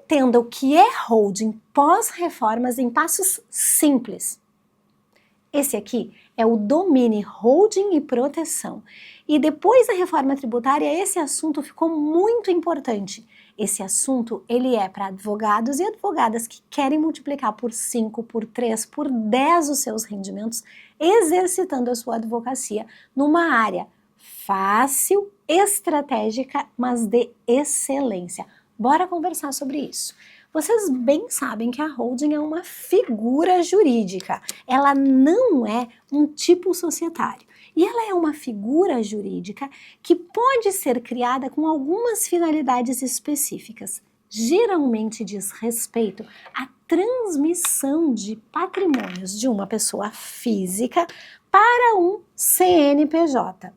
Entenda o que é holding pós-reformas em passos simples. Esse aqui é o domínio holding e proteção. E depois da reforma tributária, esse assunto ficou muito importante. Esse assunto, ele é para advogados e advogadas que querem multiplicar por 5, por 3, por 10 os seus rendimentos, exercitando a sua advocacia numa área fácil, estratégica, mas de excelência. Bora conversar sobre isso. Vocês bem sabem que a holding é uma figura jurídica, ela não é um tipo societário. E ela é uma figura jurídica que pode ser criada com algumas finalidades específicas. Geralmente diz respeito à transmissão de patrimônios de uma pessoa física para um CNPJ.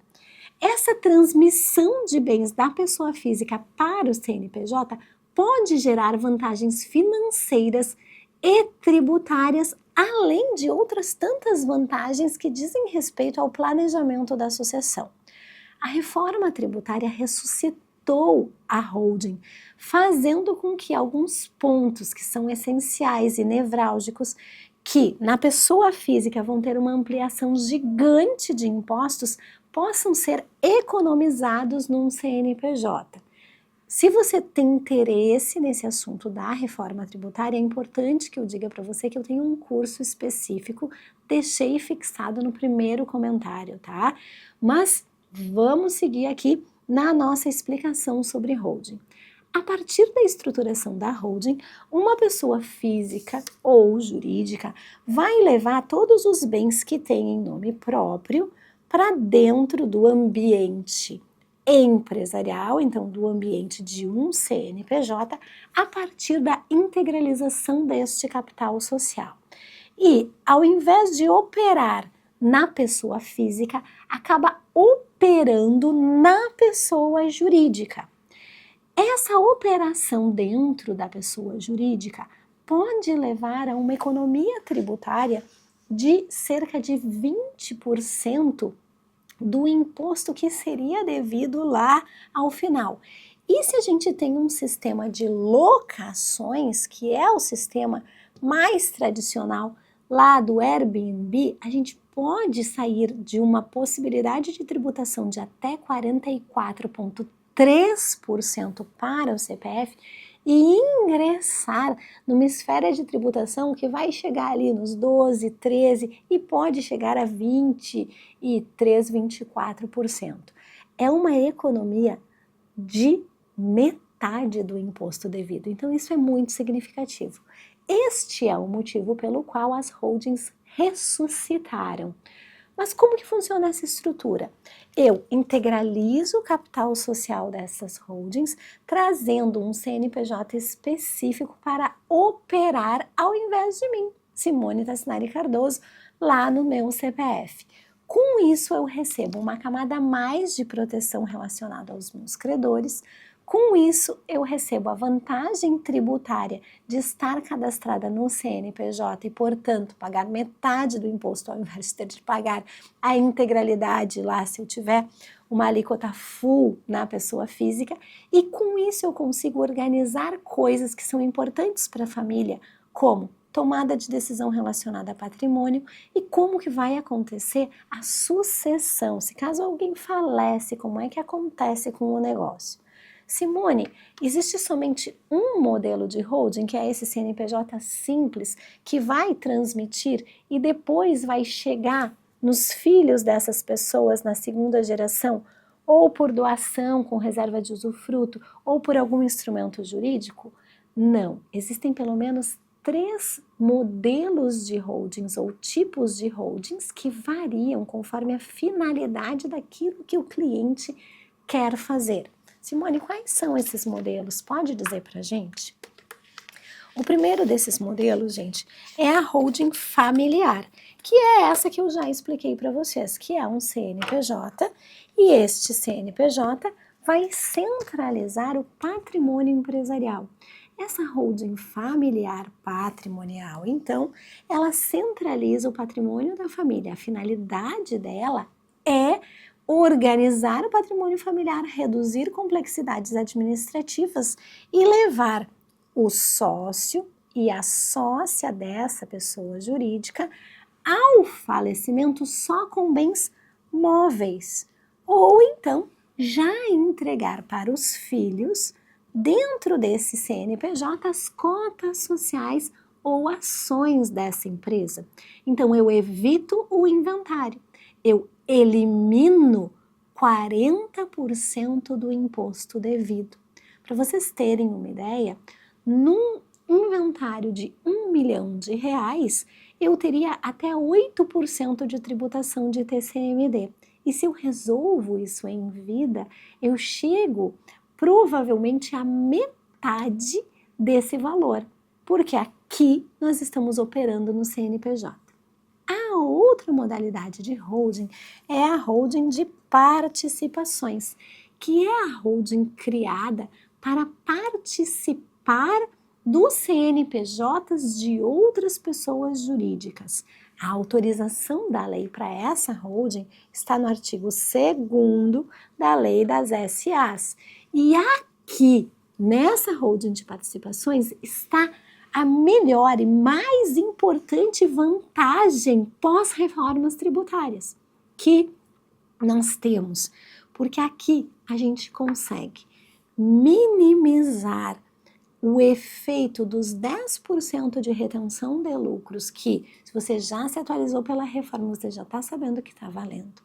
Essa transmissão de bens da pessoa física para o CNPJ pode gerar vantagens financeiras e tributárias, além de outras tantas vantagens que dizem respeito ao planejamento da sucessão. A reforma tributária ressuscitou a holding, fazendo com que alguns pontos que são essenciais e nevrálgicos, que na pessoa física vão ter uma ampliação gigante de impostos, possam ser economizados num CNPJ. Se você tem interesse nesse assunto da reforma tributária, é importante que eu diga para você que eu tenho um curso específico, deixei fixado no primeiro comentário, tá? Mas vamos seguir aqui na nossa explicação sobre holding. A partir da estruturação da holding, uma pessoa física ou jurídica vai levar todos os bens que tem em nome próprio para dentro do ambiente empresarial, então do ambiente de um CNPJ, a partir da integralização deste capital social. E, ao invés de operar na pessoa física, acaba operando na pessoa jurídica. Essa operação dentro da pessoa jurídica pode levar a uma economia tributária de cerca de 20% do imposto que seria devido lá ao final. E se a gente tem um sistema de locações, que é o sistema mais tradicional lá do Airbnb, a gente pode sair de uma possibilidade de tributação de até 44,3% para o CPF e ingressar numa esfera de tributação que vai chegar ali nos 12, 13 e pode chegar a 23, 24%. É uma economia de metade do imposto devido. Então isso é muito significativo. Este é o motivo pelo qual as holdings ressuscitaram. Mas como que funciona essa estrutura? Eu integralizo o capital social dessas holdings, trazendo um CNPJ específico para operar ao invés de mim, Simone Tassinari Cardoso, lá no meu CPF. Com isso, eu recebo uma camada a mais de proteção relacionada aos meus credores. Com isso, eu recebo a vantagem tributária de estar cadastrada no CNPJ e, portanto, pagar metade do imposto ao invés de ter de pagar a integralidade lá se eu tiver uma alíquota full na pessoa física. E com isso eu consigo organizar coisas que são importantes para a família, como tomada de decisão relacionada a patrimônio e como que vai acontecer a sucessão. Se caso alguém falece, como é que acontece com o negócio? Simone, existe somente um modelo de holding, que é esse CNPJ simples, que vai transmitir e depois vai chegar nos filhos dessas pessoas na segunda geração, ou por doação com reserva de usufruto, ou por algum instrumento jurídico? Não, existem pelo menos 3 modelos de holdings ou tipos de holdings que variam conforme a finalidade daquilo que o cliente quer fazer. Simone, quais são esses modelos? Pode dizer pra gente? O primeiro desses modelos, gente, é a holding familiar, que é essa que eu já expliquei para vocês, que é um CNPJ, e este CNPJ vai centralizar o patrimônio empresarial. Essa holding familiar patrimonial, então, ela centraliza o patrimônio da família. A finalidade dela é organizar o patrimônio familiar, reduzir complexidades administrativas e levar o sócio e a sócia dessa pessoa jurídica ao falecimento só com bens móveis, ou então já entregar para os filhos, dentro desse CNPJ, as cotas sociais ou ações dessa empresa. Então, eu evito o inventário, eu elimino 40% do imposto devido. Para vocês terem uma ideia, num inventário de R$1 milhão, eu teria até 8% de tributação de TCMD. E se eu resolvo isso em vida, eu chego provavelmente à metade desse valor, porque aqui nós estamos operando no CNPJ. A outra modalidade de holding é a holding de participações, que é a holding criada para participar dos CNPJs de outras pessoas jurídicas. A autorização da lei para essa holding está no artigo 2º da lei das SAs. E aqui, nessa holding de participações, está a melhor e mais importante vantagem pós-reformas tributárias que nós temos, porque aqui a gente consegue minimizar o efeito dos 10% de retenção de lucros, que se você já se atualizou pela reforma, você já está sabendo que está valendo.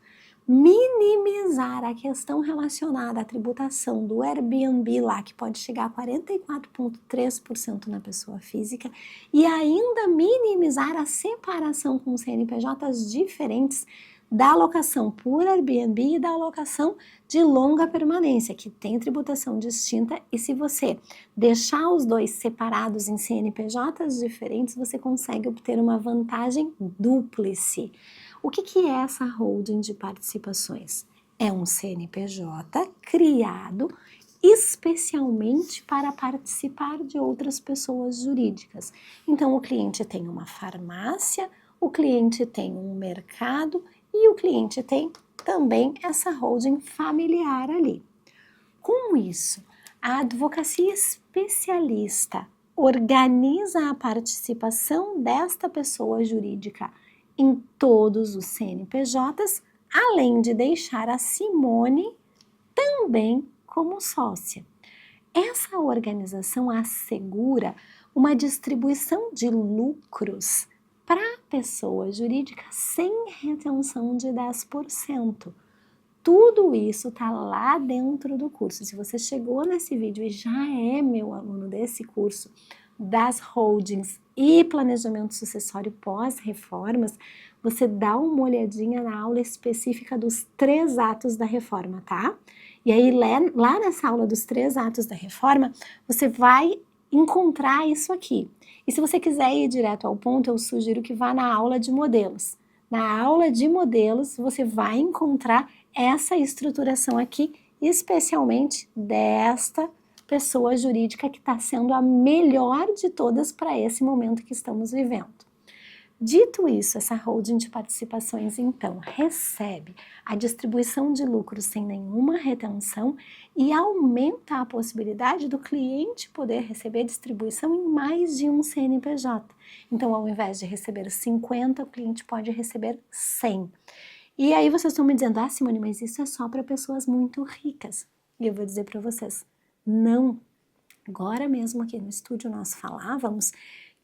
Minimizar a questão relacionada à tributação do Airbnb lá, que pode chegar a 44,3% na pessoa física, e ainda minimizar a separação com CNPJs diferentes da alocação por Airbnb e da alocação de longa permanência, que tem tributação distinta, e se você deixar os dois separados em CNPJs diferentes, você consegue obter uma vantagem dúplice. O que é essa holding de participações? É um CNPJ criado especialmente para participar de outras pessoas jurídicas. Então, o cliente tem uma farmácia, o cliente tem um mercado e o cliente tem também essa holding familiar ali. Com isso, a advocacia especialista organiza a participação desta pessoa jurídica em todos os CNPJs, além de deixar a Simone também como sócia. Essa organização assegura uma distribuição de lucros para a pessoa jurídica sem retenção de 10%. Tudo isso está lá dentro do curso. Se você chegou nesse vídeo e já é meu aluno desse curso das holdings e planejamento sucessório pós-reformas, você dá uma olhadinha na aula específica dos 3 atos da reforma, tá? E aí lá nessa aula dos 3 atos da reforma, você vai encontrar isso aqui. E se você quiser ir direto ao ponto, eu sugiro que vá na aula de modelos. Na aula de modelos, você vai encontrar essa estruturação aqui, especialmente desta pessoa jurídica que está sendo a melhor de todas para esse momento que estamos vivendo. Dito isso, essa holding de participações, então, recebe a distribuição de lucros sem nenhuma retenção e aumenta a possibilidade do cliente poder receber distribuição em mais de um CNPJ. Então, ao invés de receber 50, o cliente pode receber 100. E aí vocês estão me dizendo, ah, Simone, mas isso é só para pessoas muito ricas. E eu vou dizer para vocês, não. Agora mesmo aqui no estúdio nós falávamos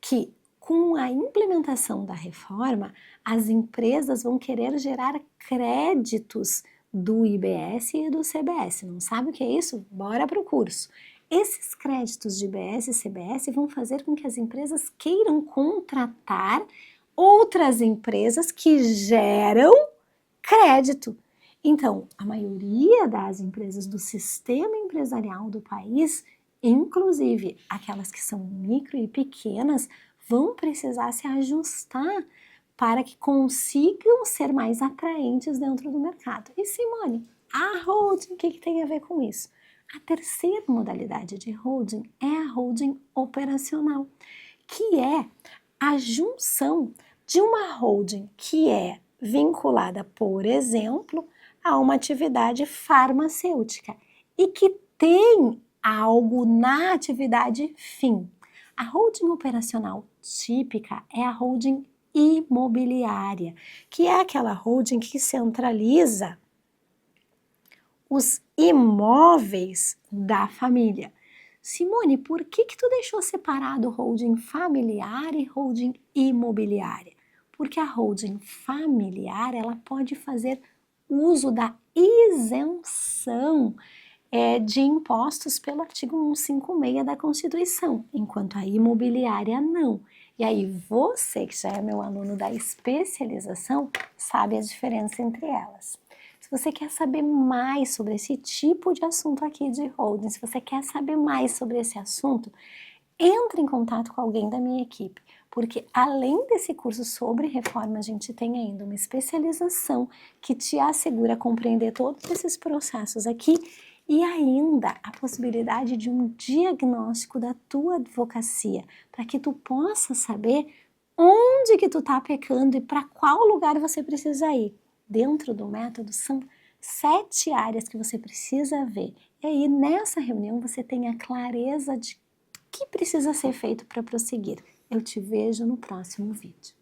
que com a implementação da reforma, as empresas vão querer gerar créditos do IBS e do CBS. Não sabe o que é isso? Bora para o curso. Esses créditos de IBS e CBS vão fazer com que as empresas queiram contratar outras empresas que geram crédito. Então, a maioria das empresas do sistema empresarial do país, inclusive aquelas que são micro e pequenas, vão precisar se ajustar para que consigam ser mais atraentes dentro do mercado. E Simone, a holding, o que tem a ver com isso? A terceira modalidade de holding é a holding operacional, que é a junção de uma holding que é vinculada, por exemplo, a uma atividade farmacêutica e que tem algo na atividade fim. A holding operacional típica é a holding imobiliária, que é aquela holding que centraliza os imóveis da família. Simone, por que tu deixou separado holding familiar e holding imobiliária? Porque a holding familiar, ela pode fazer uso da isenção de impostos pelo artigo 156 da Constituição, enquanto a imobiliária não. E aí você, que já é meu aluno da especialização, sabe a diferença entre elas. Se você quer saber mais sobre esse tipo de assunto aqui de holding, se você quer saber mais sobre esse assunto, entre em contato com alguém da minha equipe, porque além desse curso sobre reforma, a gente tem ainda uma especialização que te assegura compreender todos esses processos aqui e ainda a possibilidade de um diagnóstico da tua advocacia, para que tu possa saber onde que tu tá pecando e para qual lugar você precisa ir. Dentro do método são 7 áreas que você precisa ver. E aí nessa reunião você tem a clareza de que precisa ser feito para prosseguir. Eu te vejo no próximo vídeo.